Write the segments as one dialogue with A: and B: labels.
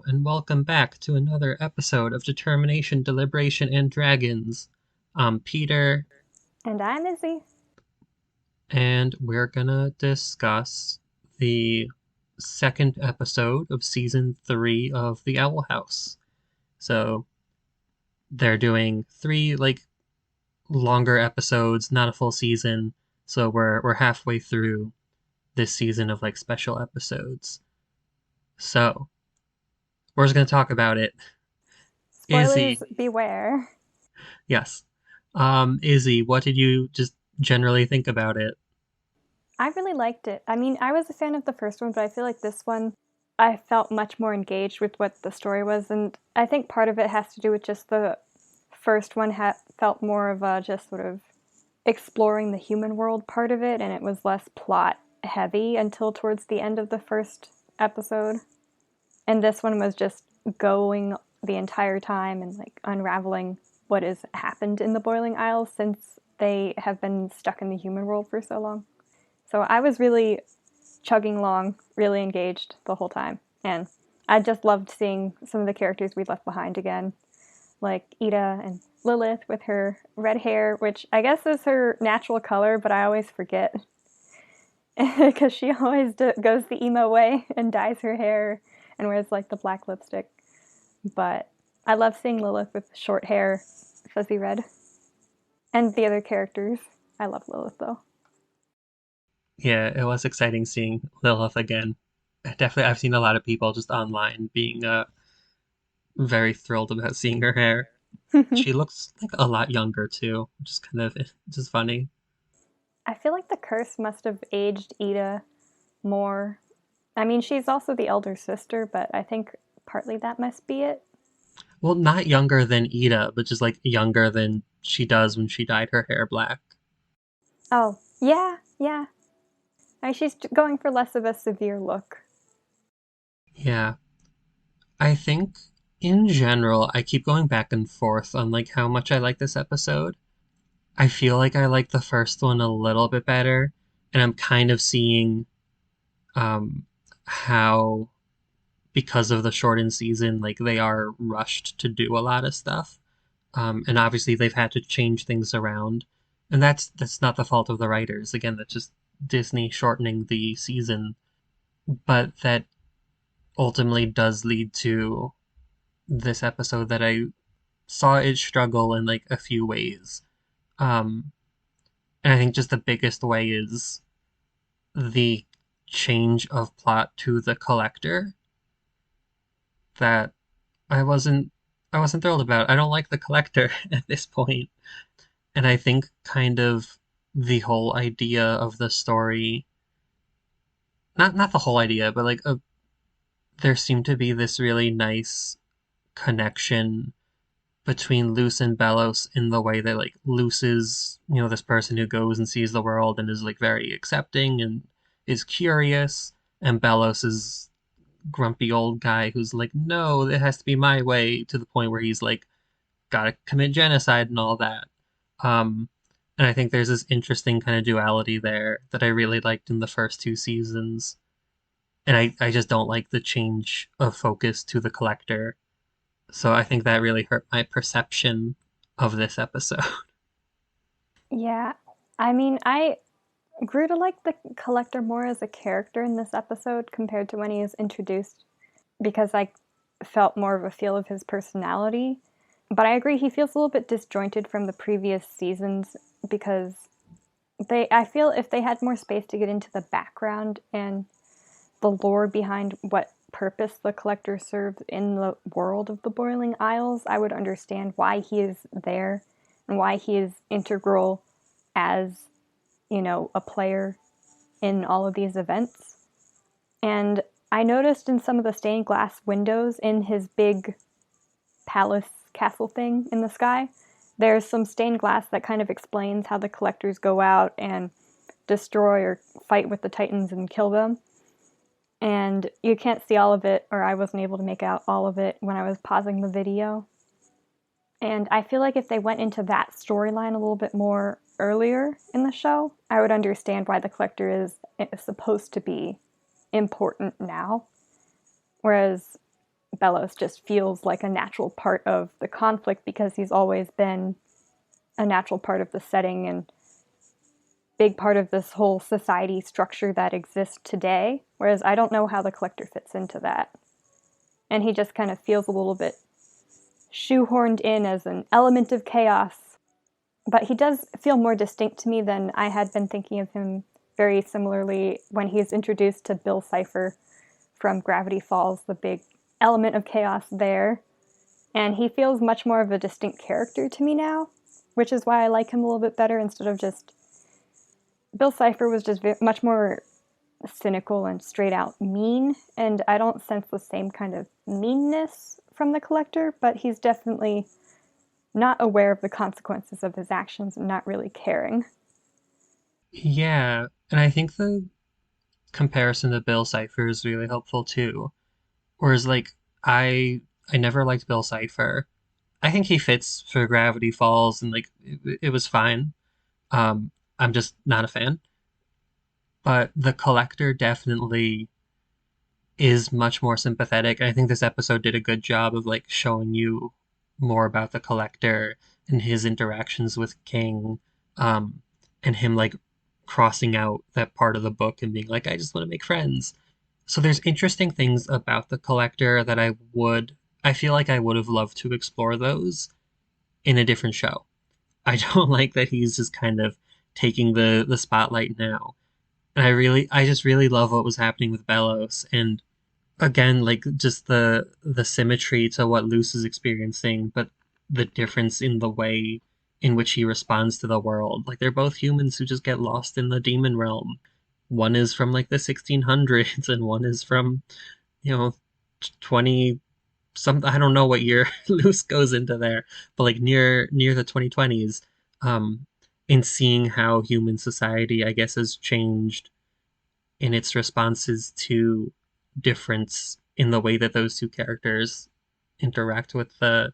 A: Hello, and welcome back to another episode of Determination, Deliberation, and Dragons. I'm Peter,
B: And I'm Izzy.
A: and we're gonna discuss the second episode of season 3 of The Owl House. So, they're doing three, longer episodes, not a full season, so we're halfway through this season of, special episodes. So, we're just gonna talk about it.
B: Spoilers
A: Izzy,
B: beware.
A: yes. Izzy, what did you just generally think about it?
B: I really liked it. I mean, I was a fan of the first one, but I feel like this one, I felt much more engaged with what the story was. And I think part of it has to do with just the first one felt more of a just sort of exploring the human world part of it, and it was less plot heavy until towards the end of the first episode. And this one was just going the entire time and like unraveling what has happened in the Boiling Isles since they have been stuck in the human world for so long. So I was really chugging along, really engaged the whole time. And I just loved seeing some of the characters we left behind again, like Ida and Lilith with her red hair, which I guess is her natural color, but I always forget because she always goes the emo way and dyes her hair and wears like the black lipstick. But I love seeing Lilith with short hair, fuzzy red, and the other characters. I love Lilith though.
A: Yeah, it was exciting seeing Lilith again. Definitely, I've seen a lot of people just online being very thrilled about seeing her hair. She looks like a lot younger too, which is kind of just funny.
B: I feel like the curse must have aged Ida more. I mean, she's also the elder sister, but I think partly that must be it.
A: Well, not younger than Ida, but just like younger than she does when she dyed her hair black.
B: Oh, yeah, yeah. I mean, she's going for less of a severe look.
A: Yeah, I think in general, I keep going back and forth on how much I like this episode. I feel like I like the first one a little bit better, and I'm kind of seeing how because of the shortened season, they are rushed to do a lot of stuff, and obviously they've had to change things around, and that's not the fault of the writers. Again, that's just Disney shortening the season, but that ultimately does lead to this episode that I saw it struggle in a few ways. Um, and I think just the biggest way is the change of plot to the collector that I wasn't I wasn't thrilled about. I don't like the collector at this point. And I think kind of the whole idea of the story, not the whole idea, but there seemed to be this really nice connection between Luce and Bellos in the way that Luce is, this person who goes and sees the world and is very accepting and is curious, and Bellos is grumpy old guy who's like, no, it has to be my way, to the point where he's gotta commit genocide and all that. Um, and I think there's this interesting kind of duality there that I really liked in the first two seasons. And I just don't like the change of focus to the collector. So I think that really hurt my perception of this episode.
B: Yeah. I mean, I grew to like the collector more as a character in this episode compared to when he was introduced because I felt more of a feel of his personality. But I agree, he feels a little bit disjointed from the previous seasons because I feel if they had more space to get into the background and the lore behind what purpose the collector serves in the world of the Boiling Isles, I would understand why he is there and why he is integral as, a player in all of these events. And I noticed in some of the stained glass windows in his big palace castle thing in the sky, there's some stained glass that kind of explains how the collectors go out and destroy or fight with the Titans and kill them. And you can't see all of it, or I wasn't able to make out all of it when I was pausing the video. And I feel like if they went into that storyline a little bit more earlier in the show, I would understand why the collector is supposed to be important now. Whereas Bellows just feels like a natural part of the conflict because he's always been a natural part of the setting and big part of this whole society structure that exists today. Whereas I don't know how the collector fits into that. And he just kind of feels a little bit shoehorned in as an element of chaos. But he does feel more distinct to me than I had been thinking of him very similarly when he's introduced to Bill Cipher from Gravity Falls, the big element of chaos there. And he feels much more of a distinct character to me now, which is why I like him a little bit better instead of just. Bill Cipher was just much more cynical and straight out mean, and I don't sense the same kind of meanness from the collector, but he's definitely not aware of the consequences of his actions and not really caring.
A: Yeah, and I think the comparison to Bill Cipher is really helpful too. Whereas like I I never liked Bill Cipher. I think he fits for Gravity Falls and like it was fine. I'm just not a fan. But the collector definitely is much more sympathetic. I think this episode did a good job of like showing you more about the collector and his interactions with King, um, and him like crossing out that part of the book and being like, I just want to make friends. So there's interesting things about the collector that I feel like I would have loved to explore those in a different show. I don't like that he's just kind of taking the spotlight now. And I just really love what was happening with Bellows and again like just the symmetry to what Luce is experiencing, but the difference in the way in which he responds to the world. Like they're both humans who just get lost in the demon realm. One is from like the 1600s and one is from, you know, 20 some I don't know what year Luce goes into there, but like near the 2020s. Um in seeing how human society I guess has changed in its responses to difference in the way that those two characters interact with the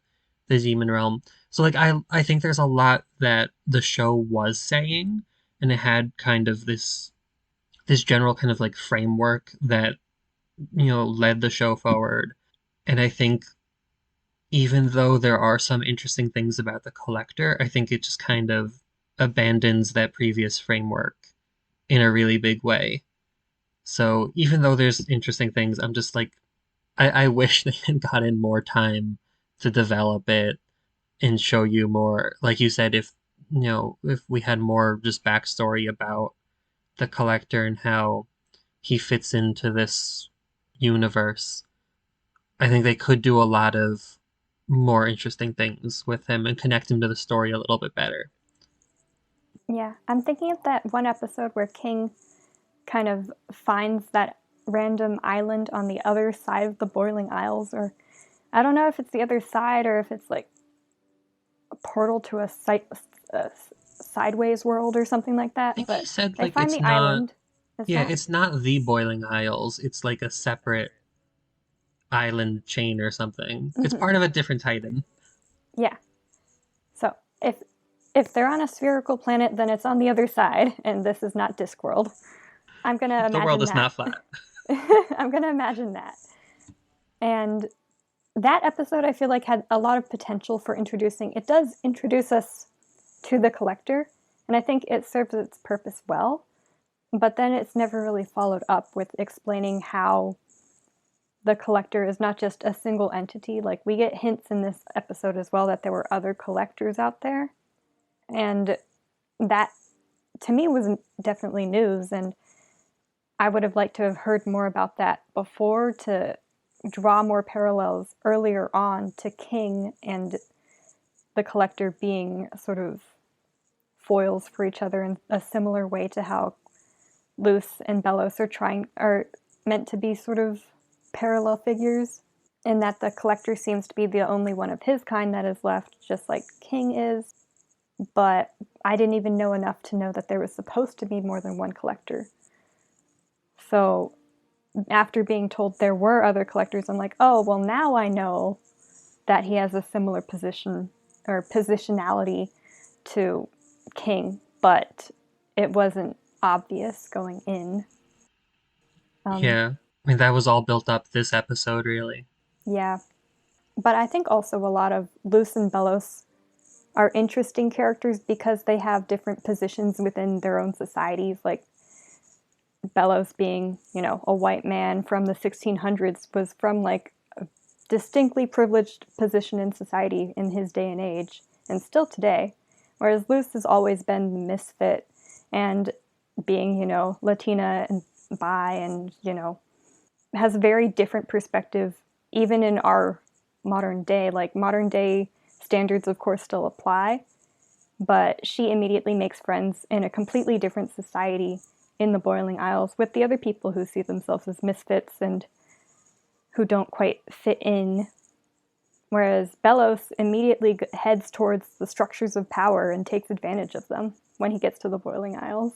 A: demon realm. So like I think there's a lot that the show was saying, and it had kind of this general kind of like framework that led the show forward. And I think even though there are some interesting things about the collector, I think it just kind of abandons that previous framework in a really big way. So even though there's interesting things, I'm just like, I wish they had gotten more time to develop it and show you more. Like you said, if we had more just backstory about the collector and how he fits into this universe, I think they could do a lot of more interesting things with him and connect him to the story a little bit better.
B: Yeah, I'm thinking of that one episode where King kind of finds that random island on the other side of the Boiling Isles, or I don't know if it's the other side or if it's like a portal to a sideways world or something like
A: I
B: that.
A: think he
B: But
A: said
B: they
A: like
B: find
A: it's
B: the
A: not
B: island. It's
A: yeah,
B: not.
A: it's not the Boiling Isles. It's like a separate island chain or something. It's
B: Mm-hmm.
A: part of a different Titan.
B: Yeah. So if they're on a spherical planet, then it's on the other side, and this is not Discworld. I'm gonna
A: The world
B: imagine
A: is
B: that.
A: not flat.
B: I'm gonna imagine that. And that episode, I feel like, had a lot of potential for introducing. It does introduce us to the collector, and I think it serves its purpose well. But then it's never really followed up with explaining how the collector is not just a single entity. Like, we get hints in this episode as well that there were other collectors out there. And that, to me, was definitely news. And I would have liked to have heard more about that before to draw more parallels earlier on to King and the collector being sort of foils for each other in a similar way to how Luce and Bellows are meant to be sort of parallel figures, in that the collector seems to be the only one of his kind that is left, just like King is. But I didn't even know enough to know that there was supposed to be more than one collector. So after being told there were other collectors, I'm like, oh, well, now I know that he has a similar position or positionality to King, but it wasn't obvious going in. Um,
A: Yeah. I mean, that was all built up this episode, really.
B: Yeah. But I think also a lot of Luz and Belos are interesting characters because they have different positions within their own societies. Like Belos being, a white man from the 1600s was from like a distinctly privileged position in society in his day and age, and still today. Whereas Luz has always been the misfit and being, Latina and bi and, has a very different perspective even in our modern day. Like modern day standards, of course, still apply, but she immediately makes friends in a completely different society in the Boiling Isles with the other people who see themselves as misfits and who don't quite fit in. Whereas Belos immediately heads towards the structures of power and takes advantage of them when he gets to the Boiling Isles.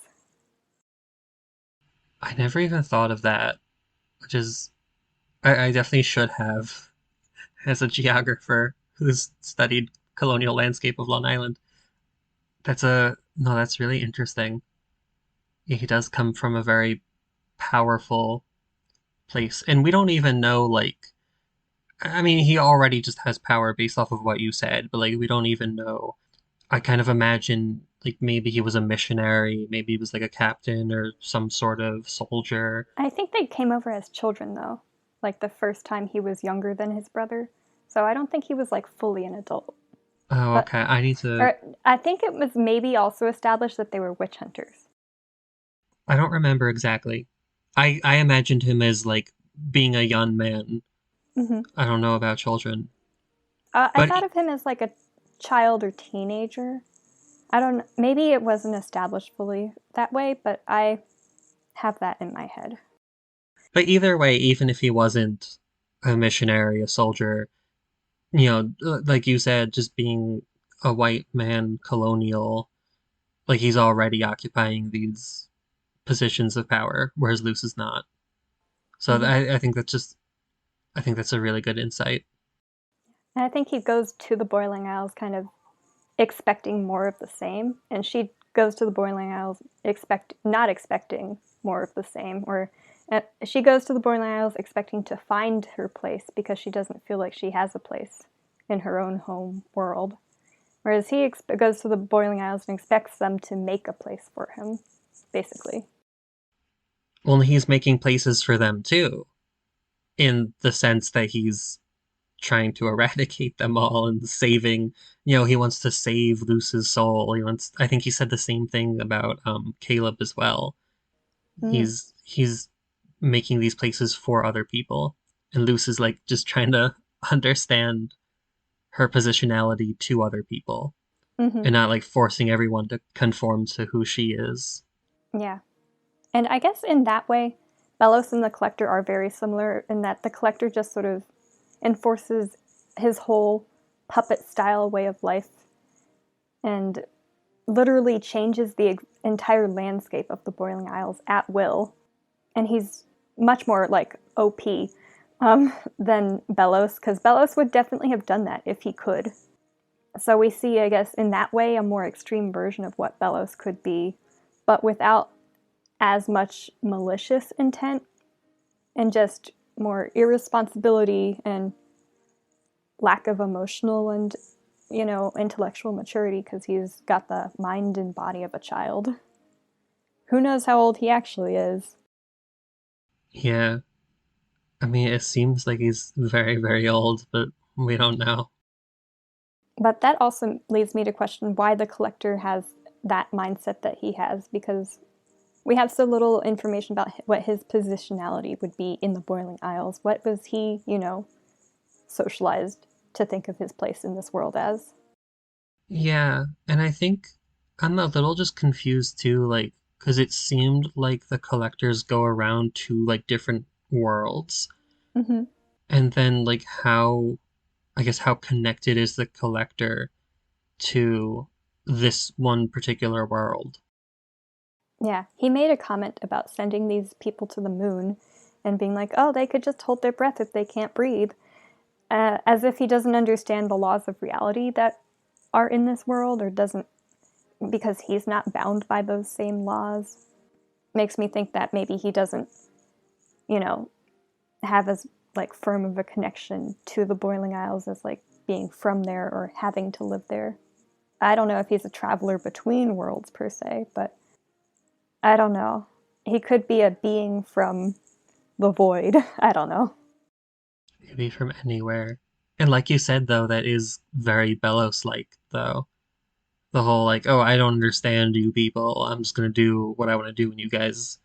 A: I never even thought of that, which is I definitely should have as a geographer who's studied colonial landscape of Long Island. That's a no, that's really interesting. Yeah, he does come from a very powerful place, and we don't even know like I mean, he already just has power based off of what you said, but like we don't even know. I kind of imagine like maybe he was a missionary, maybe he was like a captain or some sort of soldier.
B: I think they came over as children, though, like the first time he was younger than his brother. So I don't think he was like fully an adult.
A: Oh,
B: But
A: okay. I need to.
B: or I think it was maybe also established that they were witch hunters.
A: I don't remember exactly. I imagined him as like being a young man.
B: Mm-hmm.
A: I don't know about children,
B: I
A: but
B: thought of him as like a child or teenager. I don't. Maybe it wasn't established fully that way, but I have that in my head.
A: either way, even if he wasn't a missionary, a soldier, like you said, just being a white man colonial, like he's already occupying these positions of power, whereas Luce is not. So
B: Mm-hmm.
A: I think that's a really good insight.
B: And I think he goes to the Boiling Isles kind of expecting more of the same, and she goes to the Boiling Isles not expecting more of the same, or she goes to the Boiling Isles expecting to find her place because she doesn't feel like she has a place in her own home world. Whereas he goes to the Boiling Isles and expects them to make a place for him, basically.
A: Well, he's making places for them too, in the sense that he's trying to eradicate them all and saving, he wants to save Luce's soul. I think he said the same thing about Caleb as well.
B: Mm.
A: He's making these places for other people, and Luce is like just trying to understand her positionality to other people
B: Mm-hmm.
A: and not like forcing everyone to conform to who she is.
B: Yeah. And I guess in that way, Belos and the Collector are very similar in that the Collector just sort of enforces his whole puppet style way of life and literally changes the entire landscape of the Boiling Isles at will. And he's much more like OP than Belos, because Belos would definitely have done that if he could. So we see, I guess, in that way, a more extreme version of what Belos could be, but without as much malicious intent and just more irresponsibility and lack of emotional and intellectual maturity because he's got the mind and body of a child. Who knows how old he actually is?
A: Yeah, I mean, it seems like he's very, very old, but we don't know.
B: But that also leads me to question why the Collector has that mindset that he has, because we have so little information about what his positionality would be in the Boiling Isles. What was he, socialized to think of his place in this world as?
A: Yeah, and I think I'm a little just confused too, like, because it seemed like the collectors go around to like different worlds,
B: Mm-hmm.
A: and then like I guess how connected is the collector to this one particular world?
B: Yeah, he made a comment about sending these people to the moon and being like, oh, they could just hold their breath if they can't breathe, as if he doesn't understand the laws of reality that are in this world or doesn't, because he's not bound by those same laws. Makes me think that maybe he doesn't, you know, have as like firm of a connection to the Boiling Isles as like being from there or having to live there. I don't know if he's a traveler between worlds per se, but I don't know. He could be a being from the void. I don't know.
A: Maybe from anywhere. And like you said, though, that is very Belos-like, though. The whole like, oh, I don't understand you people. I'm just gonna do what I want to do, and you guys,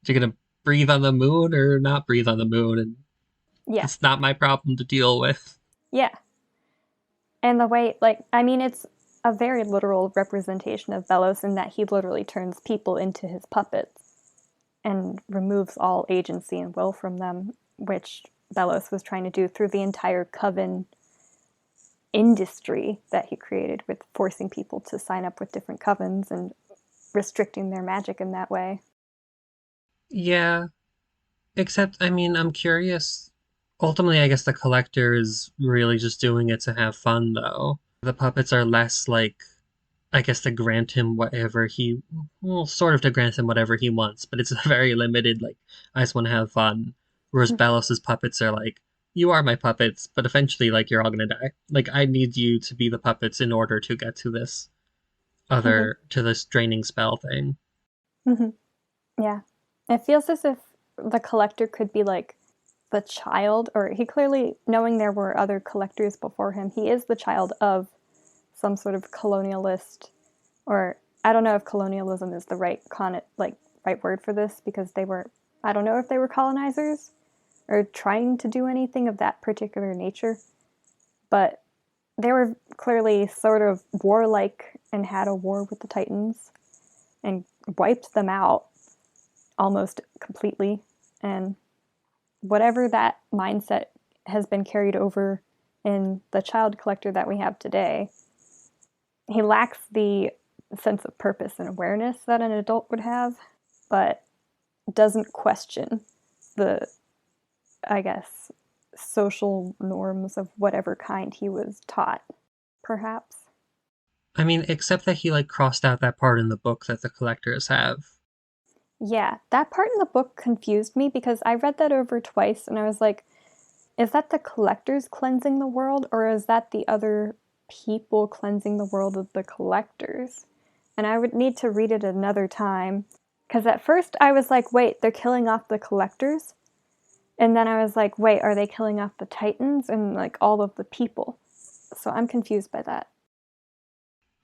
A: you're gonna breathe on the moon or not breathe on the moon, and
B: Yeah.
A: it's not my problem to deal with.
B: Yeah. And the way, like, I mean, it's a very literal representation of Belos in that he literally turns people into his puppets and removes all agency and will from them, which Belos was trying to do through the entire coven industry that he created with forcing people to sign up with different covens and restricting their magic in that way.
A: Yeah, except, I mean, I'm curious. Ultimately, I guess the collector is really just doing it to have fun, though. The puppets are less like, I guess, to grant him whatever he, well, sort of to grant him whatever he wants, but it's very limited, like, I just want to have fun. Whereas Belos's puppets are like, you are my puppets, but eventually, like, you're all gonna die. Like, I need you to be the puppets in order to get to
B: Mm-hmm.
A: to this draining spell thing.
B: Mm-hmm. Yeah. It feels as if the collector could be like the child, or he clearly, knowing there were other collectors before him, he is the child of some sort of colonialist, or I don't know if colonialism is the right word for this because they were, I don't know if they were colonizers or trying to do anything of that particular nature, but they were clearly sort of warlike and had a war with the Titans and wiped them out almost completely. And whatever that mindset has been carried over in the child collector that we have today, he lacks the sense of purpose and awareness that an adult would have, but doesn't question the, I guess, social norms of whatever kind he was taught, perhaps.
A: I mean, except that he, like, crossed out that part in the book that the collectors have.
B: Yeah, that part in the book confused me because I read that over twice and I was like, is that the collectors cleansing the world or is that the other people cleansing the world of the collectors? And I would need to read it another time because at first I was like, wait, they're killing off the collectors? And then I was like, wait, are they killing off the Titans and like all of the people? So I'm confused by that.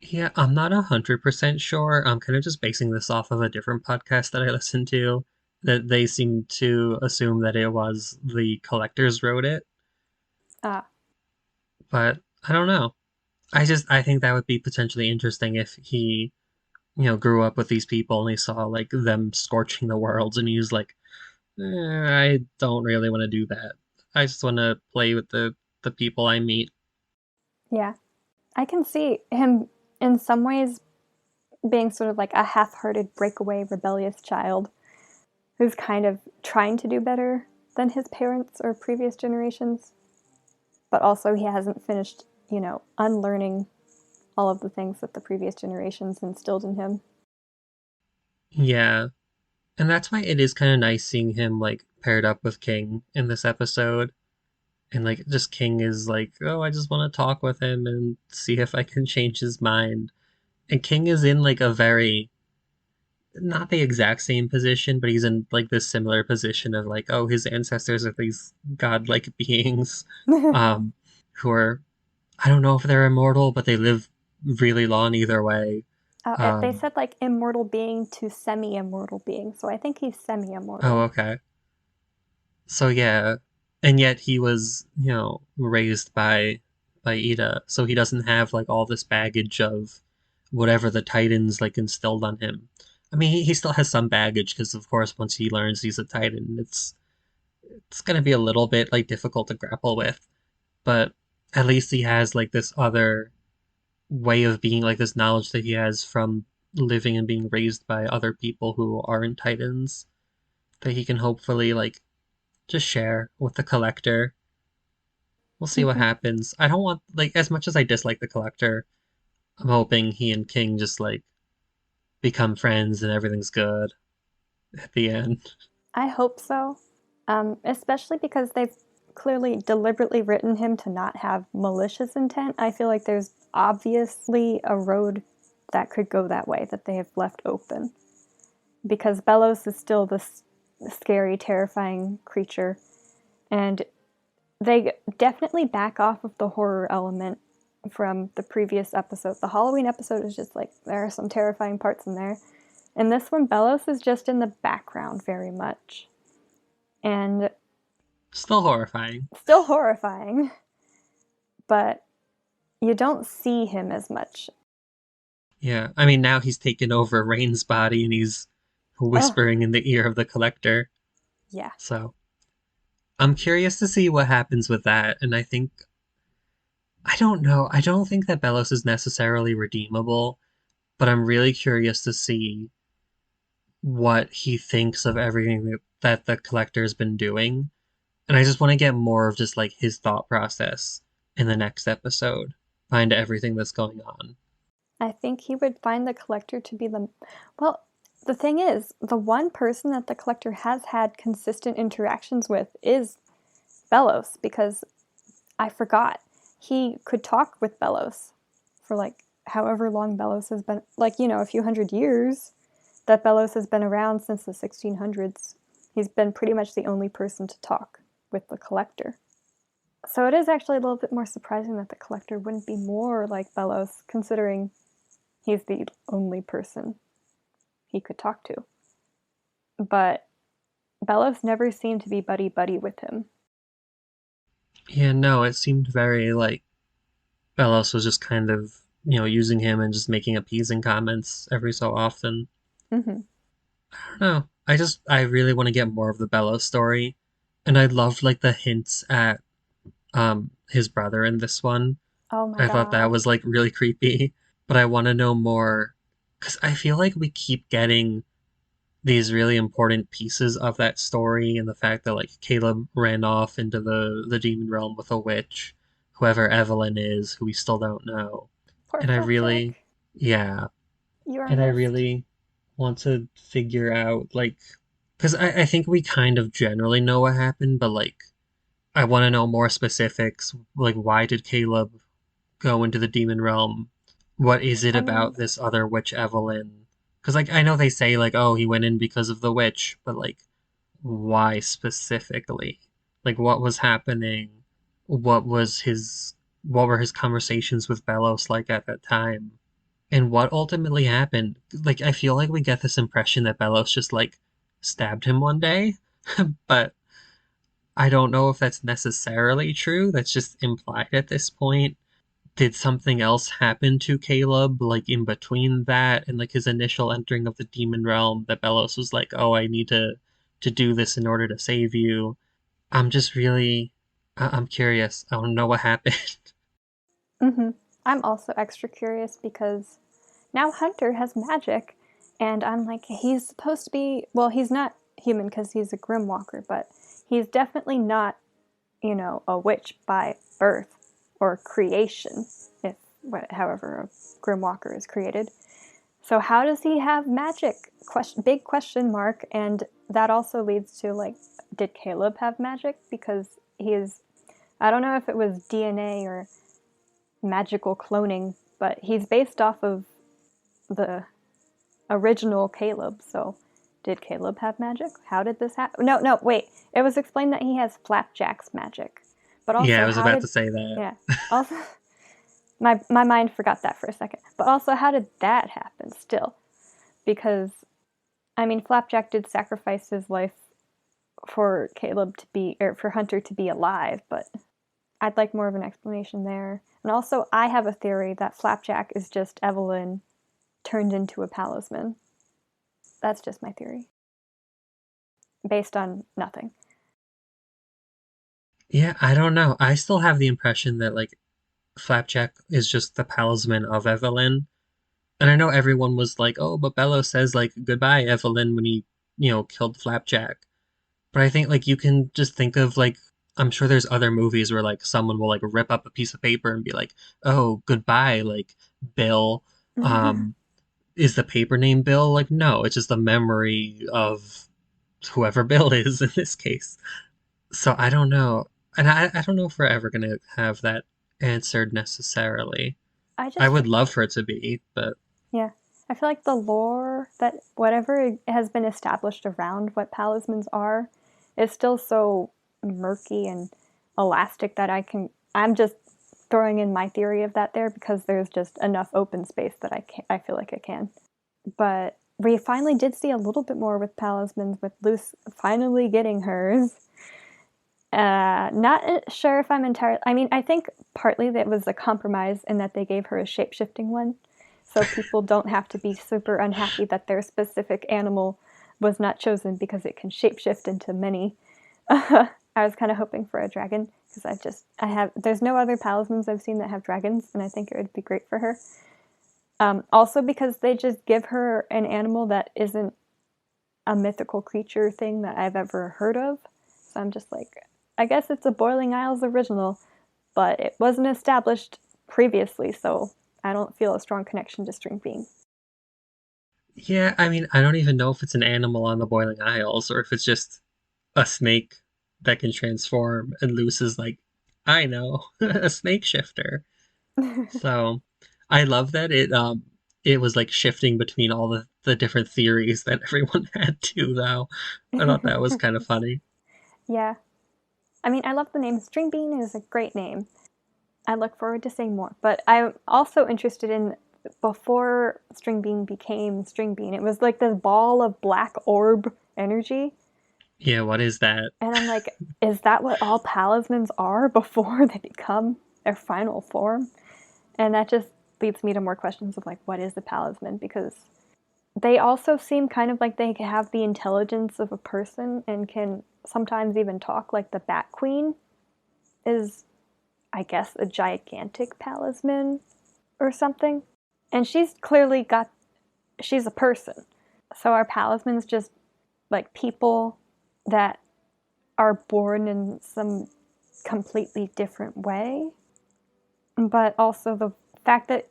A: Yeah, I'm not 100% sure. I'm kind of just basing this off of a different podcast that I listened to, that they seem to assume that it was the collectors wrote it,
B: Ah,
A: but I don't know. I think that would be potentially interesting if he, grew up with these people and he saw like them scorching the worlds and he was like, I don't really want to do that. I just want to play with the people I meet.
B: yeah. I can see him in some ways being sort of like a half hearted, breakaway, rebellious child who's kind of trying to do better than his parents or previous generations, but also he hasn't finished, unlearning all of the things that the previous generations instilled in him.
A: Yeah, and that's why it is kind of nice seeing him like paired up with King in this episode. And like just King is like, oh, I just want to talk with him and see if I can change his mind. And King is in like a very, not the exact same position, but he's in like this similar position of like, oh, his ancestors are these godlike beings, um, who are, I don't know if they're immortal, but they live really long either way.
B: They
A: Um,
B: said like immortal being to semi immortal being, so I think he's semi
A: oh,
B: immortal.
A: okay. So yeah, and yet he was, raised by Ida, so he doesn't have like all this baggage of whatever the Titans like instilled on him. I mean, he still has some baggage because, of course, once he learns he's a Titan, it's gonna be a little bit like difficult to grapple with. But at least he has like this other way of being, like this knowledge that he has from living and being raised by other people who aren't Titans that he can hopefully like just share with the collector. We'll see what
B: Mm-hmm.
A: happens. I don't want like as much as I dislike the collector, I'm hoping he and King just like become friends and everything's good at the end.
B: I hope so, especially because they've clearly deliberately written him to not have malicious intent, I feel like there's obviously a road that could go that way that they have left open. Because Bellows is still this scary, terrifying creature, and they definitely back off of the horror element from the previous episode. The Halloween episode is just like, there are some terrifying parts in there. And this one, Bellows is just in the background very much. And
A: Still horrifying.
B: still horrifying, but you don't see him as much.
A: Yeah, I mean, now he's taken over Rain's body and he's
B: Oh,
A: whispering in the ear of the collector.
B: yeah.
A: So I'm curious to see what happens with that. And I think, I don't know, I don't think that Bellows is necessarily redeemable, but I'm really curious to see what he thinks of everything that the collector has been doing. And I just want to get more of just like his thought process in the next episode behind everything that's going on.
B: I think he would find the collector to be the. Well, the thing is, the one person that the collector has had consistent interactions with is Bellows, because I forgot. He could talk with Bellows for like however long Bellows has been, like, a few hundred years that Bellows has been around since the 1600s. He's been pretty much the only person to talk with the collector. So it is actually a little bit more surprising that the collector wouldn't be more like Bellows, considering he's the only person he could talk to. But Bellows never seemed to be buddy buddy with him.
A: Yeah, no, it seemed very like Bellows was just kind of, using him and just making appeasing comments every so often.
B: Mm-hmm.
A: I don't know. I really want to get more of the Bellows story. And I loved like the hints at his brother in this one.
B: Oh my
A: I thought that
B: god.
A: was like really creepy, but I want to know more because I feel like we keep getting these really important pieces of that story and the fact that like Caleb ran off into the demon realm with a witch, whoever Evelyn is, who we still don't know.
B: Poor
A: And I really,
B: Flapjack.
A: yeah,
B: You are
A: and I
B: missed.
A: really want to figure out like because I think we kind of generally know what happened, but like I want to know more specifics. Like, why did Caleb go into the demon realm? What is it
B: I mean,
A: about this other witch, Evelyn? Because, like, I know they say, like, oh, he went in because of the witch, but, like, why specifically? Like, what was happening? What was his. What were his conversations with Belos like at that time? And what ultimately happened? Like, I feel like we get this impression that Belos just, like, stabbed him one day, but I don't know if that's necessarily true. That's just implied at this point. Did something else happen to Caleb, like in between that and like his initial entering of the demon realm that Belos was like, "Oh, I need to do this in order to save you." I'm just really, I'm curious. I want to know what happened.
B: mm-hmm. I'm also extra curious because now Hunter has magic, and I'm like, he's supposed to be. Well, he's not human because he's a Grimwalker, but he's definitely not, a witch by birth or creation, if however a Grimwalker is created. So how does he have magic? Big question mark. And that also leads to like, did Caleb have magic? Because he is. I don't know if it was DNA or magical cloning, but he's based off of the original Caleb. So did Caleb have magic? How did this happen? No, no, wait. It was explained that he has Flapjack's magic. But
A: Yeah, I
B: also,
A: was
B: how
A: about
B: did.
A: to say that.
B: Yeah. Also, my mind forgot that for a second. But also, how did that happen still? Because, I mean, Flapjack did sacrifice his life for Caleb to be, or for Hunter to be alive, but I'd like more of an explanation there. And also, I have a theory that Flapjack is just Evelyn turned into a palisman. That's just my theory, based on nothing.
A: Yeah, I don't know. I still have the impression that like Flapjack is just the palisman of Evelyn. And I know everyone was like, "Oh, but Bello says like goodbye, Evelyn," when he, killed Flapjack. But I think like you can just think of like I'm sure there's other movies where like someone will like rip up a piece of paper and be like, "Oh, goodbye, like Bill." Um, is the paper name Bill? Like, no, it's just a memory of whoever Bill is in this case. So I don't know. And I don't know if we're ever going to have that answered necessarily.
B: I
A: I
B: just
A: would love for it to be, but
B: Yeah. I feel like the lore that whatever has been established around what palismans are is still so murky and elastic that I'm just throwing in my theory of that there because there's just enough open space that I feel like I can. But we finally did see a little bit more with palismans, with Luce finally getting hers. Not sure if I'm entirely. I mean, I think partly that was a compromise in that they gave her a shape shifting one, so people don't have to be super unhappy that their specific animal was not chosen because it can shapeshift into many. I was kind of hoping for a dragon because there's no other palismans I've seen that have dragons, and I think it would be great for her. Also because they just give her an animal that isn't a mythical creature thing that I've ever heard of. So I'm just like, I guess it's a Boiling Isles original, but it wasn't established previously, so I don't feel a strong connection to string bean.
A: yeah, I mean, I don't even know if it's an animal on the Boiling Isles or if it's just a snake that can transform. And Luce is like, I know, a snake shifter. So I love that it was like shifting between all the different theories that everyone had too, though. I thought that was kind of funny.
B: Yeah. I mean, I love the name. String bean is a great name. I look forward to seeing more. But I'm also interested in before string bean became string bean, it was like this ball of black orb energy.
A: Yeah, what is that?
B: And I'm like, is that what all palismans are before they become their final form? And that just leads me to more questions of like, what is a palisman? Because they also seem kind of like they have the intelligence of a person and can sometimes even talk. Like the Bat Queen is, I guess, a gigantic palisman or something. And she's a person. So are palismans just like people that are born in some completely different way? But also the fact that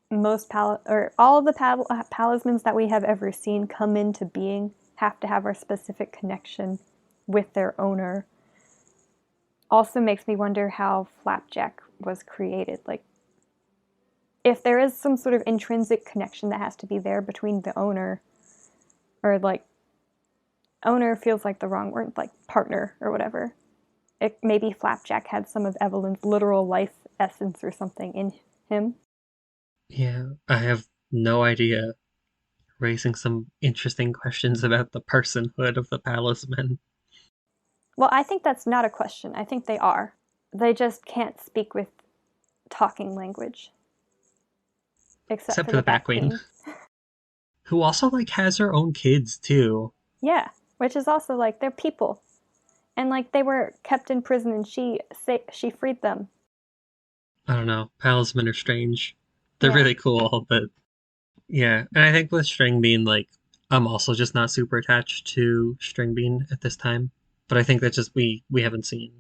B: or all of the palismans that we have ever seen come into being have to have a specific connection with their owner also makes me wonder how Flapjack was created. Like, if there is some sort of intrinsic connection that has to be there between the owner, or like, owner feels like the wrong word, like partner or whatever. Maybe Flapjack had some of Evelyn's literal life essence or something in him.
A: Yeah, I have no idea. Raising some interesting questions about the personhood of the Palisman,
B: Well, I think that's not a question. I think they are. They just can't speak with talking language, except
A: except
B: for
A: for
B: the
A: the Bat
B: Bat
A: Queen,
B: Queen.
A: who also like has her own kids too.
B: Yeah, which is also like they're people, and like they were kept in prison, and she freed them.
A: I don't know. Palismen are strange. They're
B: Yeah,
A: really cool, but yeah. And I think with String Bean, like I'm also just not super attached to String Bean at this time. But I think that just we haven't seen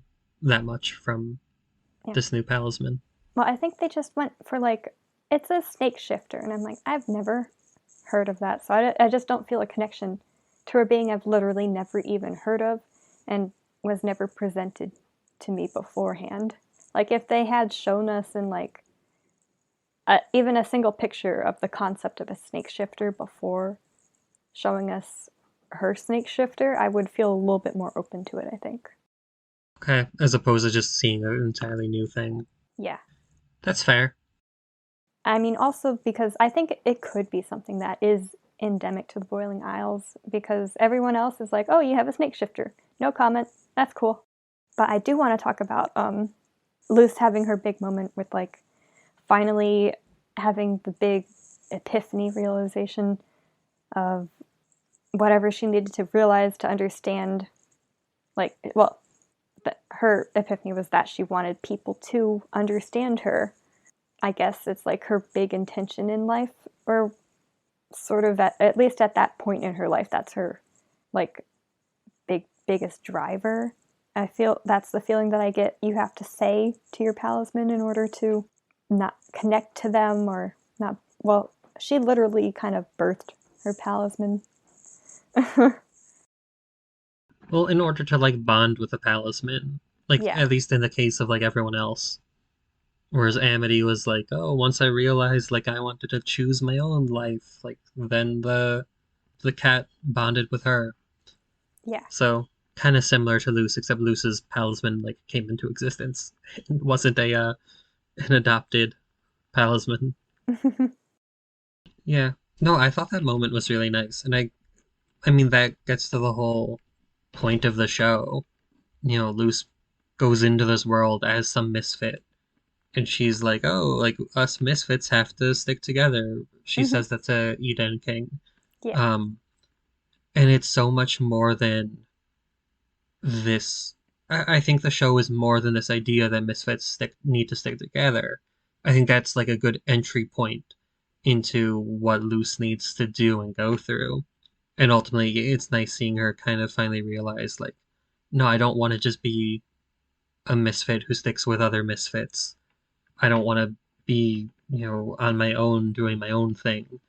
A: that much from
B: yeah.
A: this new Palisman.
B: Well, I think they just went for like it's a snake shifter, and I'm like I've never heard of that, so I just don't feel a connection to a being I've literally never even heard of, and was never presented to me beforehand. Like if they had shown us in like even a single picture of the concept of a snake shifter before showing us her snake shifter, I would feel a little bit more open to it, I think.
A: Okay, as opposed to just seeing an entirely new thing.
B: Yeah.
A: That's fair.
B: I mean, also because I think it could be something that is endemic to the Boiling Isles because everyone else is like, oh, you have a snake shifter. No comment. That's cool. But I do want to talk about Luce having her big moment with like finally having the big epiphany realization of whatever she needed to realize to understand. Like, well, her epiphany was that she wanted people to understand her. I guess it's like her big intention in life, or sort of at least at that point in her life, that's her like biggest driver. I feel that's the feeling that I get. You have to say to your palisman in order to not connect to them or not. Well, she literally kind of birthed her palisman.
A: Well, in order to like bond with a Palisman, Like,
B: Yeah.
A: at least in the case of like everyone else. Whereas Amity was like, oh, once I realized like I wanted to choose my own life, like then the cat bonded with her.
B: Yeah.
A: So kind of similar to Luce, except Luce's talisman like came into existence. It wasn't a an adopted talisman. Yeah. No, I thought that moment was really nice, and I mean that gets to the whole point of the show. You know, Luce goes into this world as some misfit, and she's like, "Oh, like us misfits have to stick together." She
B: Hmm.
A: says that to Eden King.
B: Yeah.
A: Um, and it's so much more than this. I think the show is more than this idea that misfits need to stick together. I think that's like a good entry point into what Luce needs to do and go through. And ultimately, it's nice seeing her kind of finally realize, like, no, I don't want to just be a misfit who sticks with other misfits. I don't want to be, on my own doing my own thing.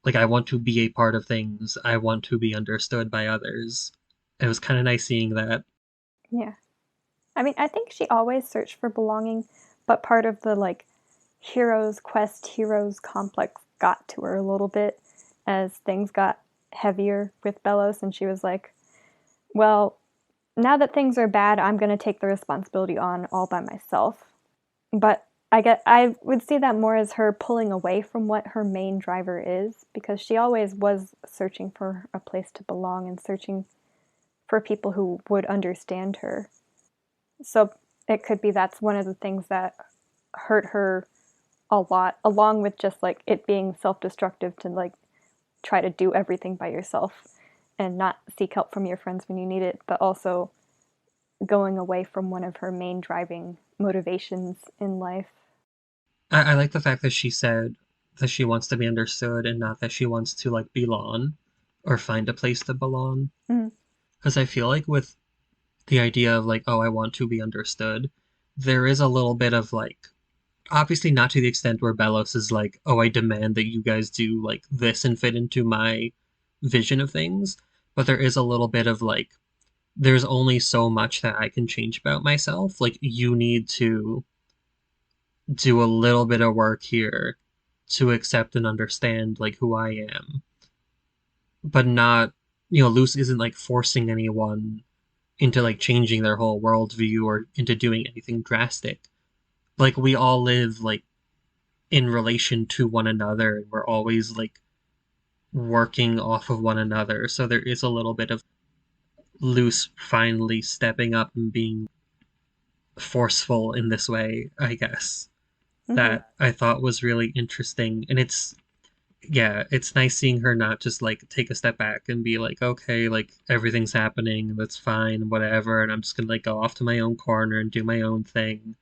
A: Like, I want to be a part of things. I want to be understood by others. It was kind of nice seeing that.
B: Yeah. I mean, I think she always searched for belonging, but part of the like heroes quest, heroes complex got to her a little bit as things got heavier with Bellows, and she was like, well, now that things are bad, I'm going to take the responsibility on all by myself. But I would see that more as her pulling away from what her main driver is, because she always was searching for a place to belong and searching for people who would understand her. So it could be that's one of the things that hurt her a lot, along with just like it being self-destructive to like try to do everything by yourself and not seek help from your friends when you need it, but also going away from one of her main driving motivations in life.
A: I like the fact that she said that she wants to be understood and not that she wants to, like, belong or find a place to belong.
B: Mm.
A: Because I feel like with the idea of, like, oh, I want to be understood, there is a little bit of, like, obviously not to the extent where Belos is like, oh, I demand that you guys do like this and fit into my vision of things. But there is a little bit of like, there's only so much that I can change about myself. Like, you need to do a little bit of work here to accept and understand like who I am, but not, Luce isn't like forcing anyone into like changing their whole worldview or into doing anything drastic. Like, we all live like in relation to one another, and we're always like working off of one another. So there is a little bit of Luce finally stepping up and being forceful in this way, I guess.
B: Mm-hmm.
A: That I thought was really interesting. And yeah, it's nice seeing her not just like take a step back and be like, okay, like everything's happening, that's fine, whatever, and I'm just gonna like go off to my own corner and do my own thing.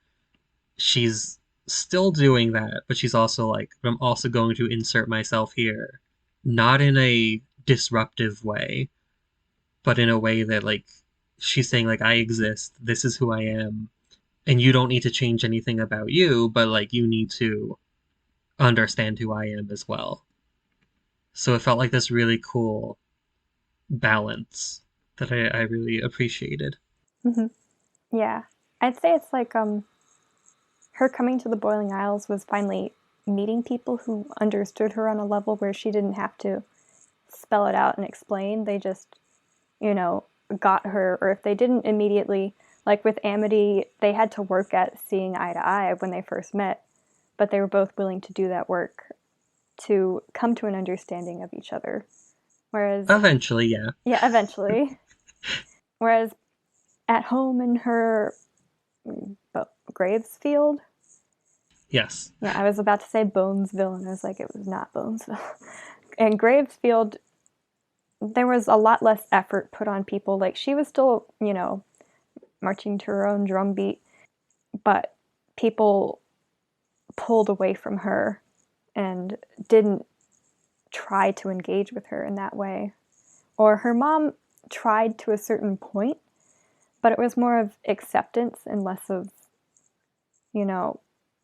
A: She's still doing that, but she's also like, I'm also going to insert myself here. Not in a disruptive way, but in a way that like she's saying like I exist, this is who I am, and you don't need to change anything about you, but like you need to understand who I am as well. So it felt like this really cool balance that I really appreciated.
B: Mm-hmm. Yeah. I'd say it's like her coming to the Boiling Isles was finally meeting people who understood her on a level where she didn't have to spell it out and explain. They just, you know, got her, or if they didn't immediately, like with Amity, they had to work at seeing eye to eye when they first met, but they were both willing to do that work to come to an understanding of each other. Whereas,
A: Eventually, yeah.
B: yeah, eventually. Whereas at home in her Graves field,
A: Yes.
B: yeah, I was about to say Bonesville, and I was like, it was not Bonesville. And Gravesfield, there was a lot less effort put on people. Like, she was still, marching to her own drum beat, but people pulled away from her and didn't try to engage with her in that way. Or her mom tried to a certain point, but it was more of acceptance and less of, you know,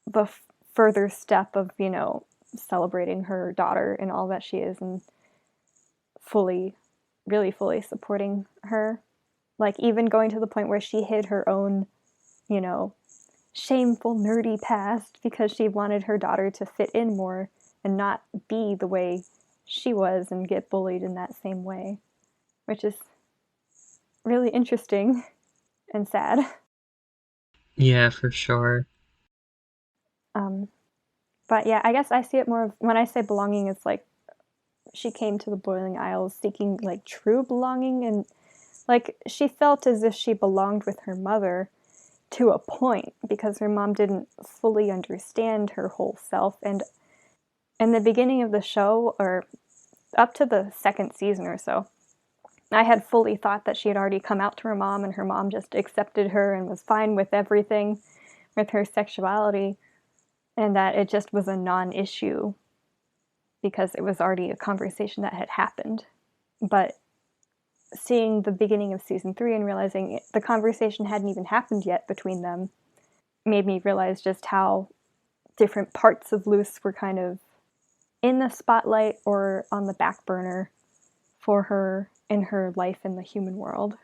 B: the further step of, celebrating her daughter and all that she is and fully, really fully supporting her. Like, even going to the point where she hid her own you know, shameful, nerdy past because she wanted her daughter to fit in more and not be the way she was and get bullied in that same way, which is really interesting and sad.
A: Yeah, for sure.
B: Um, but yeah, I guess I see it more of, when I say belonging, it's like she came to the Boiling Isles seeking like true belonging, and like she felt as if she belonged with her mother to a point because her mom didn't fully understand her whole self. And in the beginning of the show, or up to the second season or so, I had fully thought that she had already come out to her mom and her mom just accepted her and was fine with everything with her sexuality, and that it just was a non issue because it was already a conversation that had happened. But seeing the beginning of season 3 and realizing the conversation hadn't even happened yet between them made me realize just how different parts of Luce were kind of in the spotlight or on the back burner for her in her life in the human world.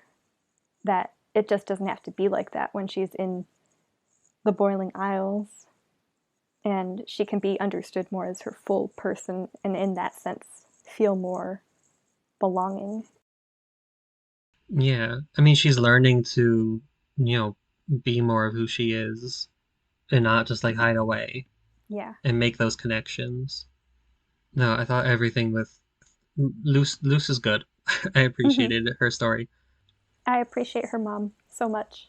B: That it just doesn't have to be like that when she's in the Boiling Isles, and she can be understood more as her full person, and in that sense feel more belonging.
A: Yeah. I mean, she's learning to, you know, be more of who she is and not just like hide away
B: Yeah.
A: and make those connections. No, I thought everything with Luce is good. I
B: Mm-hmm.
A: appreciated her story.
B: I appreciate her mom so much.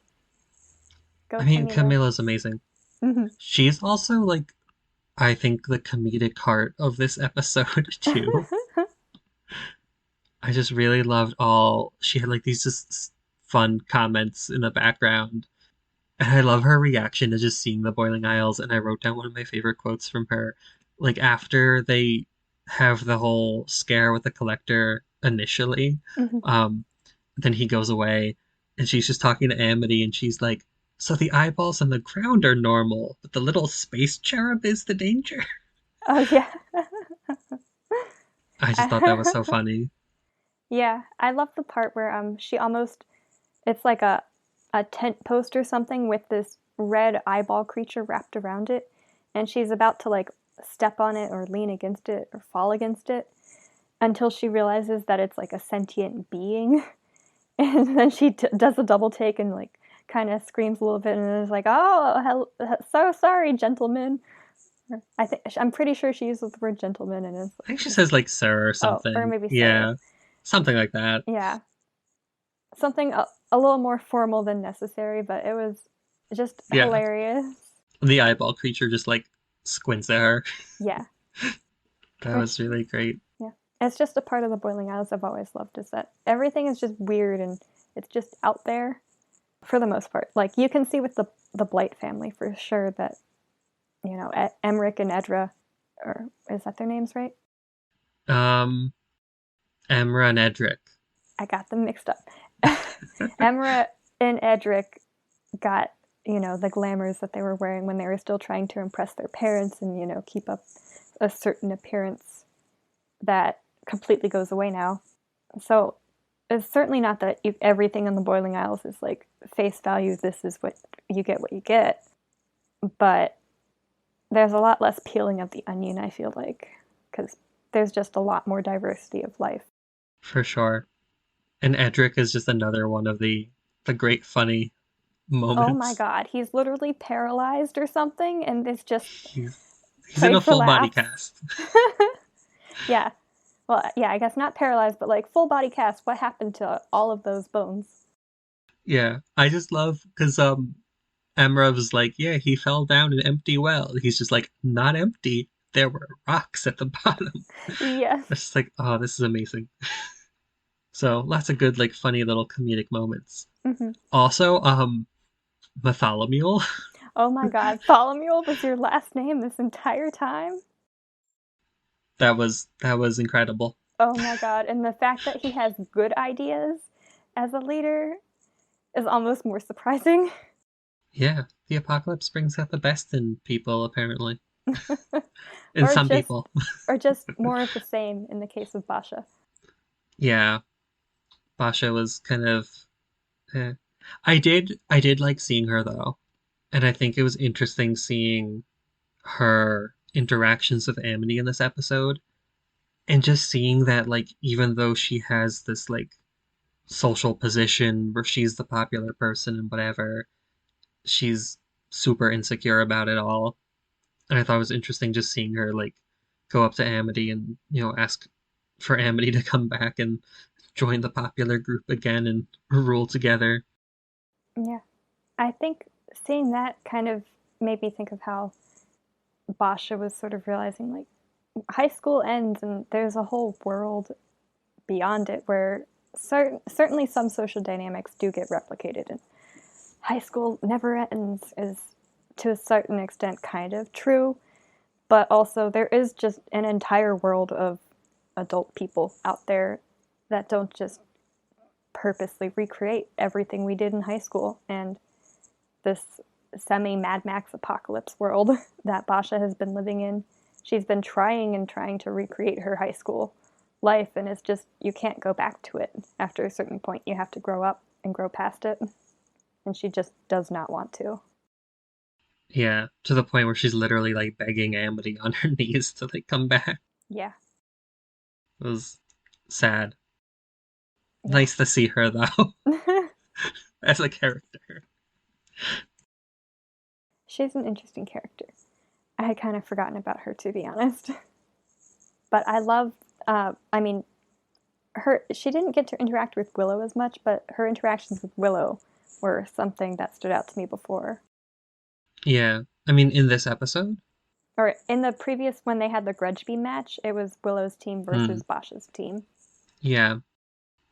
B: Go
A: I mean,
B: Camila.
A: Camilla's amazing.
B: Mm-hmm.
A: She's also like, I think, the comedic heart of this episode too. I just really loved all she had like these just fun comments in the background. And I love her reaction to just seeing the Boiling Isles. And I wrote down one of my favorite quotes from her. Like after they have the whole scare with the collector initially,
B: Mm-hmm.
A: um, then he goes away and she's just talking to Amity and she's like, so the eyeballs on the ground are normal, but the little space cherub is the danger.
B: Oh yeah.
A: I just thought that was so funny.
B: Yeah, I love the part where she almost, it's like a tent post or something with this red eyeball creature wrapped around it, and she's about to like step on it or lean against it or fall against it until she realizes that it's like a sentient being. And then she does a double take and like kind of screams a little bit and is like, "Oh, so sorry, gentlemen." I'm pretty sure she uses the word gentleman and is
A: I think she
B: just,
A: says like sir or
B: oh, or
A: something.
B: maybe sir.
A: Yeah, something like that.
B: Yeah, something a little more formal than necessary, but it was just
A: Yeah.
B: hilarious.
A: The eyeball creature just like squints at her.
B: Yeah,
A: That
B: which,
A: was really great.
B: yeah, it's just a part of the Boiling Isles I've always loved, is that everything is just weird and it's just out there for the most part. Like you can see with the Blight family for sure that, you know, Emmerich and Edra, or is that their names right?
A: Um, Emra and Edric.
B: I got them mixed up. Emra and Edric got, you know, the glamours that they were wearing when they were still trying to impress their parents and, you know, keep up a certain appearance that completely goes away now. So it's certainly not that everything in the Boiling Isles is like face value, this is what you get, but there's a lot less peeling of the onion, I feel like, because there's just a lot more diversity of life.
A: For sure. And Edric is just another one of the great funny
B: Oh my
A: moments.
B: god, he's literally paralyzed or something, and it's just
A: He's he's in
B: played
A: a
B: for
A: full body
B: laughs.
A: cast.
B: Yeah. Well, yeah, I guess not paralyzed, but like full body cast. What happened to all of those bones?
A: Yeah, I just love because Emra was like, yeah, he fell down an empty well. He's just like, not empty. There were rocks at the bottom.
B: Yes.
A: It's just like, oh, this is amazing. So lots of good, like, funny little comedic moments.
B: Mm-hmm.
A: Also, Bartholomew.
B: Oh my god, Tholomew was your last name this entire time?
A: That was incredible.
B: Oh my god, and the fact that he has good ideas as a leader is almost more surprising.
A: Yeah, the apocalypse brings out the best in people, apparently. In
B: or
A: some
B: just
A: people.
B: or just more of the same in the case of Basha.
A: Yeah, Basha was kind of. Eh. I did like seeing her though. And I think it was interesting seeing her interactions with Amity in this episode and just seeing that like even though she has this like social position where she's the popular person and whatever, she's super insecure about it all. And I thought it was interesting just seeing her like go up to Amity and, ask for Amity to come back and join the popular group again and rule together.
B: Yeah. I think seeing that kind of made me think of how Basha was sort of realizing like high school ends and there's a whole world beyond it where certainly some social dynamics do get replicated, and high school never ends is to a certain extent kind of true, but also there is just an entire world of adult people out there that don't just purposely recreate everything we did in high school. And this semi Mad Max apocalypse world that Basha has been living in, she's been trying and trying to recreate her high school life, and it's just you can't go back to it. After a certain point, you have to grow up and grow past it, and she just does not want to.
A: Yeah, to the point where she's literally like begging Amity on her knees to like come back.
B: Yeah,
A: It was sad.
B: yeah.
A: Nice to see her though as a character.
B: She's an interesting character. I had kind of forgotten about her, to be honest. But I love, I mean, her. She didn't get to interact with Willow as much, but her interactions with Willow were something that stood out to me before.
A: Yeah, I mean in this episode.
B: Or in the previous, when they had the grudge beam match, it was Willow's team
A: Hmm.
B: versus Bosch's team.
A: Yeah,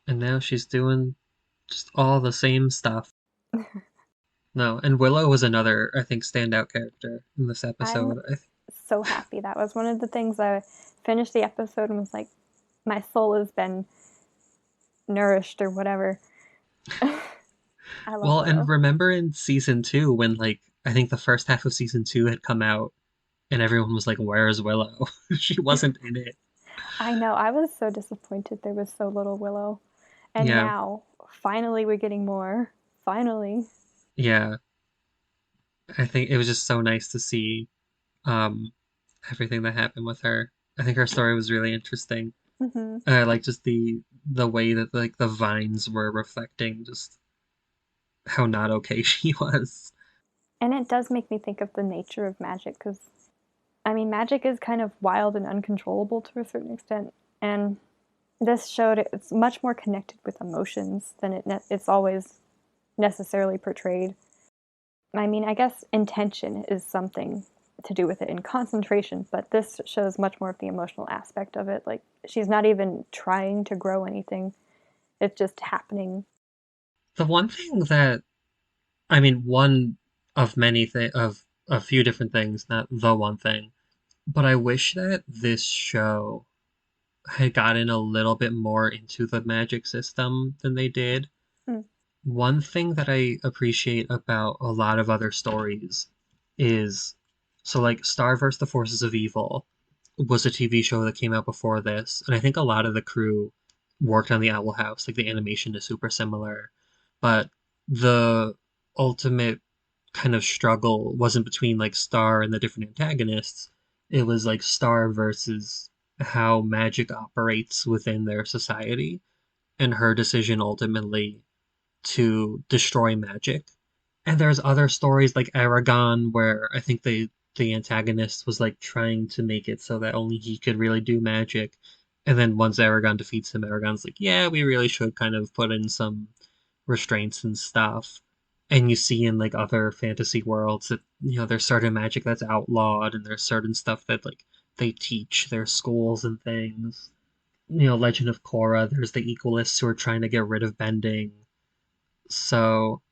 A: and now she's doing just all the same stuff. No, and Willow was another, I think, standout character in this
B: I'm
A: episode.
B: so happy. That was one of the things I finished the episode and was like, my soul has been nourished or whatever. I love
A: Well, and
B: Willow.
A: remember in season two when like I think the first half of season two had come out and everyone was like, "Where's Willow?" She wasn't in it.
B: I know. I was so disappointed there was so little Willow. And
A: Yeah,
B: now, finally, we're getting more. Finally.
A: yeah. I think it was just so nice to see um everything that happened with her. I think her story was really interesting.
B: Hmm.
A: Like just the way that like the vines were reflecting just how not okay she was.
B: And it does make me think of the nature of magic because, I mean, magic is kind of wild and uncontrollable to a certain extent. And this showed it's much more connected with emotions than it's always necessarily portrayed. I mean, I guess intention is something to do with it in concentration, but this shows much more of the emotional aspect of it. Like she's not even trying to grow anything; it's just happening.
A: The one thing that I mean, one of many of a few different things, not the one thing, but I wish that this show had gotten a little bit more into the magic system than they did.
B: Mm.
A: One thing that I appreciate about a lot of other stories is so like Star vs. the Forces of Evil was a TV show that came out before this, and I think a lot of the crew worked on the Owl House. Like the animation is super similar, but the ultimate kind of struggle wasn't between like Star and the different antagonists. It was like Star versus how magic operates within their society and her decision ultimately to destroy magic. And there's other stories like Aragon where I think the antagonist was like trying to make it so that only he could really do magic. And then once Aragon defeats him, Aragon's like, yeah, we really should kind of put in some restraints and stuff. And you see in like other fantasy worlds that, there's certain magic that's outlawed and there's certain stuff that like they teach their schools and things. Legend of Korra, there's the equalists who are trying to get rid of bending. So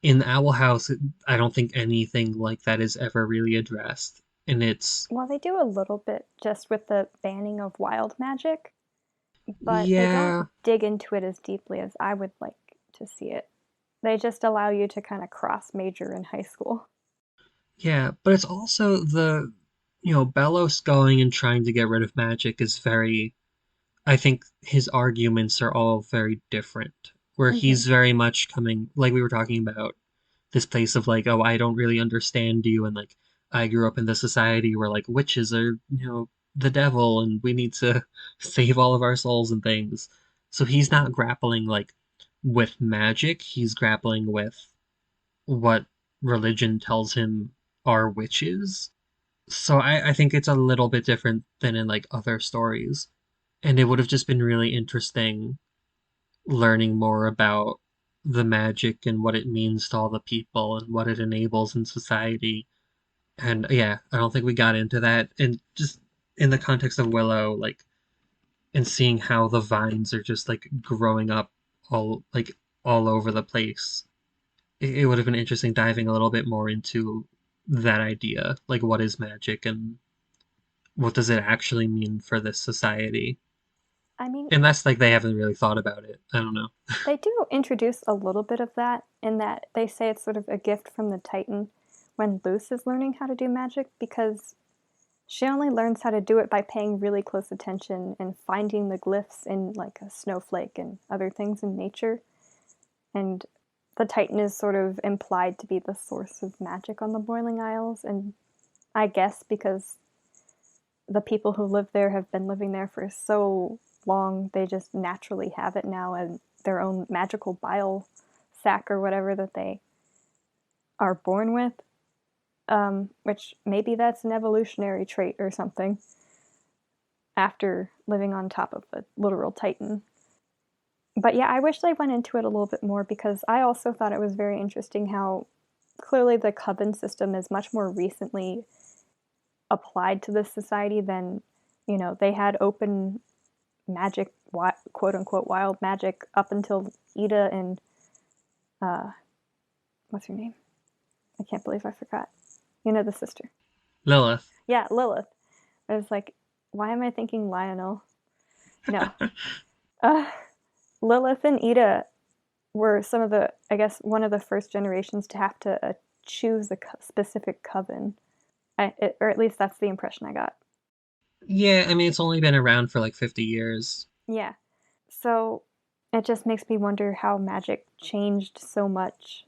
A: in Owl House, I don't think anything like that is ever really addressed. And it's,
B: Well, they do a little bit just with the banning of wild magic, but they
A: yeah,
B: don't dig into it as deeply as I would like to see it. They just allow you to kind of cross major in high school.
A: yeah, but it's also Belos going and trying to get rid of magic is very, I think his arguments are all very different. Where
B: Hmm.
A: he's very much coming, like we were talking about, this place of like, oh, I don't really understand you, and like I grew up in this society where like witches are, the devil, and we need to save all of our souls and things. So he's not grappling like with magic, he's grappling with what religion tells him are witches. So I think it's a little bit different than in like other stories. And it would have just been really interesting learning more about the magic and what it means to all the people and what it enables in society. And yeah, I don't think we got into that. And just in the context of Willow, like, and seeing how the vines are just like growing up all like all over the place, it would have been interesting diving a little bit more into that idea. Like, what is magic and what does it actually mean for this society?
B: I mean,
A: Unless like they haven't really thought about it. I don't know.
B: they do introduce a little bit of that in that they say it's sort of a gift from the Titan when Luce is learning how to do magic because she only learns how to do it by paying really close attention and finding the glyphs in like a snowflake and other things in nature. And the Titan is sort of implied to be the source of magic on the Boiling Isles. And I guess because the people who live there have been living there for so long, they just naturally have it now and their own magical bile sac or whatever that they are born with. Which maybe that's an evolutionary trait or something after living on top of a literal titan. But yeah, I wish they went into it a little bit more because I also thought it was very interesting how clearly the coven system is much more recently applied to this society than, they had open magic, quote unquote, wild magic up until Ida and, uh, what's her name? I can't believe I forgot. The sister.
A: Lilith.
B: Yeah, Lilith. I was like, why am I thinking Lionel? No. Uh, Lilith and Ida were some of the, I guess, one of the first generations to have to choose a specific coven. Or at least that's the impression I got.
A: Yeah, I mean it's only been around for like 50 years.
B: Yeah. So it just makes me wonder how magic changed so much.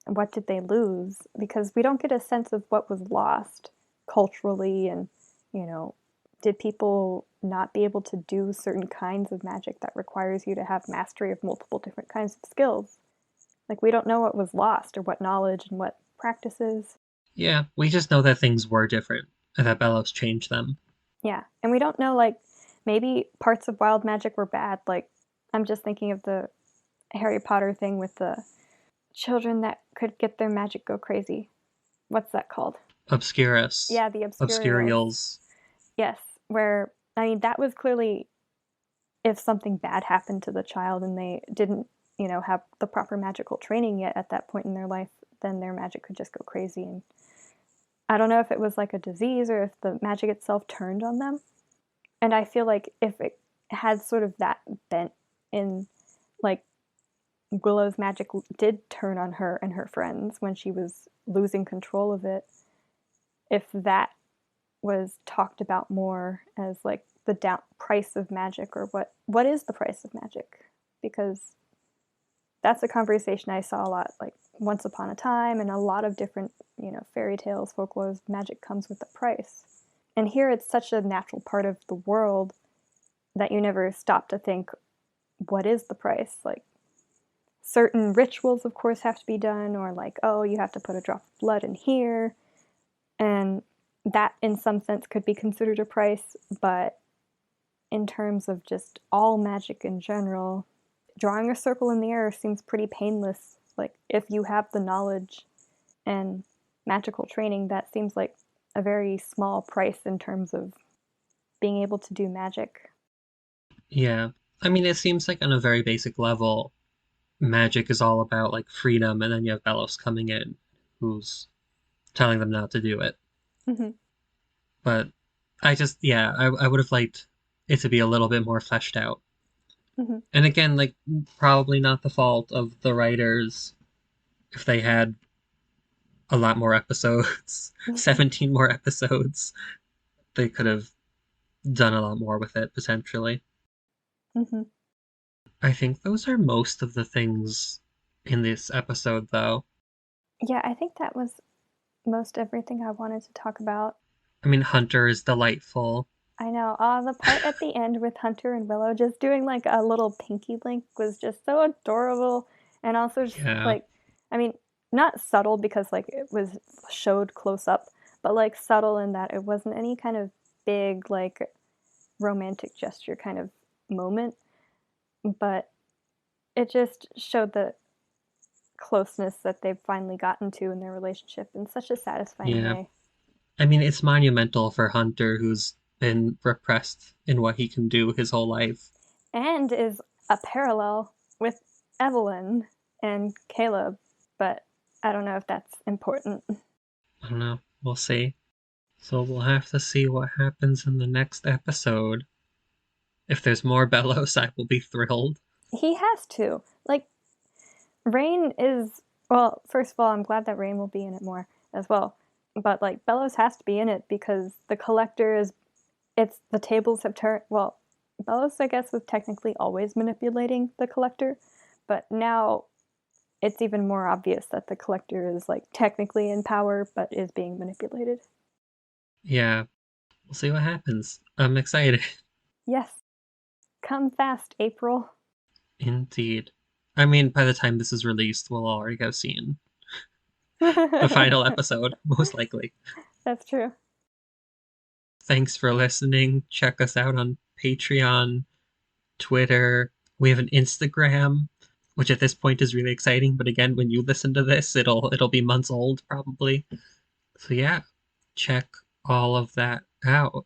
B: What did they lose? Because we don't get a sense of what was lost culturally and, you know, did people not be able to do certain kinds of magic that requires you to have mastery of multiple different kinds of skills? Like, we don't know what was lost or what knowledge and what practices.
A: Yeah, we just know that things were different and that Bellows changed them.
B: Yeah. And we don't know, like, maybe parts of wild magic were bad. Like, I'm just thinking of the Harry Potter thing with the children that could get their magic go crazy. What's that called?
A: Obscurus.
B: Yeah, the Obscurials.
A: Obscurials.
B: Yes, where, I mean, that was clearly if something bad happened to the child and they didn't, have the proper magical training yet at that point in their life, then their magic could just go crazy. And I don't know if it was like a disease or if the magic itself turned on them. And I feel like if it had sort of that bent in, like, Willow's magic did turn on her and her friends when she was losing control of it, if that was talked about more as like the price of magic or what is the price of magic, because that's a conversation I saw a lot, like Once Upon a Time and a lot of different fairy tales, folklore. Magic comes with a price, and here it's such a natural part of the world that you never stop to think, what is the price? Like, certain rituals of course have to be done, or like, oh, you have to put a drop of blood in here, and that in some sense could be considered a price. But in terms of just all magic in general, drawing a circle in the air seems pretty painless. Like, if you have the knowledge and magical training, that seems like a very small price in terms of being able to do magic.
A: Yeah. I mean, it seems like on a very basic level, magic is all about like freedom, and then you have Bellows coming in who's telling them not to do it.
B: Mm-hmm.
A: But yeah, I would have liked it to be a little bit more fleshed out.
B: Mm-hmm.
A: And again, like, probably not the fault of the writers if they had a lot more episodes, 17 more episodes. They could have done a lot more with it potentially.
B: Mm-hmm.
A: I think those are most of the things in this episode, though.
B: Yeah, I think that was most everything I wanted to talk about.
A: I mean, Hunter is delightful.
B: I know. The part at the end with Hunter and Willow just doing like a little pinky link was just so adorable. And also just
A: Yeah,
B: like, I mean, not subtle because like it was showed close up, but like subtle in that it wasn't any kind of big like romantic gesture kind of moment, but it just showed the closeness that they've finally gotten to in their relationship in such a satisfying
A: yeah.
B: way.
A: I mean, it's monumental for Hunter, who's been repressed in what he can do his whole life.
B: And is a parallel with Evelyn and Caleb, but I don't know if that's important.
A: I don't know. We'll see. So we'll have to see what happens in the next episode. If there's more Bellows, I will be thrilled.
B: He has to. Like, Rain is. Well, first of all, I'm glad that Rain will be in it more as well. But, like, Bellows has to be in it because the collector is. It's. The tables have turned. Well, Bellows, I guess, was technically always manipulating the collector, but now it's even more obvious that the collector is, like, technically in power but is being manipulated.
A: Yeah, we'll see what happens. I'm excited.
B: Yes. Come fast, April.
A: Indeed. I mean, by the time this is released, we'll already have seen the final episode, most likely.
B: That's true.
A: Thanks for listening. Check us out on Patreon, Twitter. We have an Instagram, which at this point is really exciting. But again, when you listen to this, it'll be months old probably. So yeah, check all of that out.